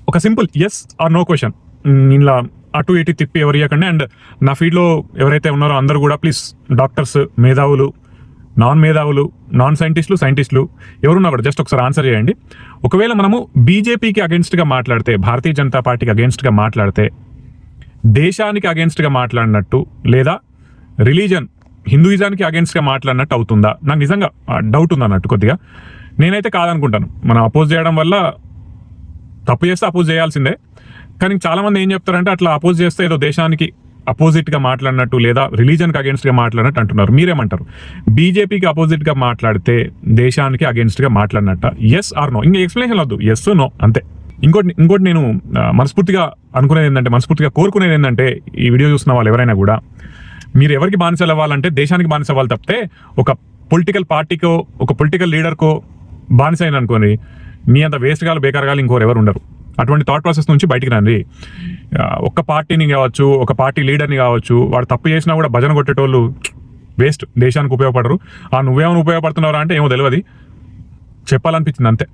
ఒక simple yes or no question ఇలా అటు ఇటు తిప్పి ఎవరు ఇవ్వకండి. అండ్ నా ఫీడ్లో ఎవరైతే ఉన్నారో అందరూ కూడా ప్లీజ్ డాక్టర్స్, మేధావులు, నాన్ మేధావులు, నాన్ సైంటిస్టులు, సైంటిస్టులు ఎవరున్నా కూడా జస్ట్ ఒకసారి ఆన్సర్ చేయండి. ఒకవేళ మనము బీజేపీకి అగేన్స్ట్గా మాట్లాడితే, భారతీయ జనతా పార్టీకి అగేన్స్ట్గా మాట్లాడితే దేశానికి అగేన్స్ట్గా మాట్లాడినట్టు లేదా రిలీజన్ హిందూయిజానికి అగేన్స్ట్గా మాట్లాడినట్టు అవుతుందా? నాకు నిజంగా డౌట్ ఉంది అన్నట్టు కొద్దిగా. నేనైతే కాదనుకుంటాను. మనం అపోజ్ చేయడం వల్ల తప్పు చేస్తే అపోజ్ చేయాల్సిందే. కానీ చాలామంది ఏం చెప్తారంటే అట్లా అపోజ్ చేస్తే ఏదో దేశానికి అపోజిట్గా మాట్లాడినట్టు లేదా రిలీజన్కి అగేన్స్ట్గా మాట్లాడినట్టు అంటున్నారు. మీరేమంటారు? బీజేపీకి అపోజిట్గా మాట్లాడితే దేశానికి అగేన్స్ట్గా మాట్లాడినట్ట? Yes or no? ఇంకా ఎక్స్ప్లెనేషన్ వద్దు, ఎస్ నో అంతే. ఇంకోటి నేను మనస్ఫూర్తిగా అనుకునేది ఏంటంటే, మనస్ఫూర్తిగా కోరుకునేది ఏంటంటే, ఈ వీడియో చూస్తున్న వాళ్ళు ఎవరైనా కూడా మీరు ఎవరికి బానిసలు అవ్వాలంటే దేశానికి బానిస అవ్వాలి తప్పితే ఒక పొలిటికల్ పార్టీకో ఒక పొలిటికల్ లీడర్కో బానిస అయిన అనుకోని మీ అంత వేస్ట్గాలు బేకారగాలు ఇంకోరు ఎవరు ఉండరు. అటువంటి థాట్ ప్రాసెస్ నుంచి బయటికి రండి. ఒక పార్టీని కావచ్చు, ఒక పార్టీ లీడర్ని కావచ్చు, వాడు తప్పు చేసినా కూడా భజన కొట్టేటోళ్ళు వేస్ట్, దేశానికి ఉపయోగపడరు. నువ్వేమైనా ఉపయోగపడుతున్నారా అంటే ఏమో తెలియదు, చెప్పాలనిపించింది అంతే.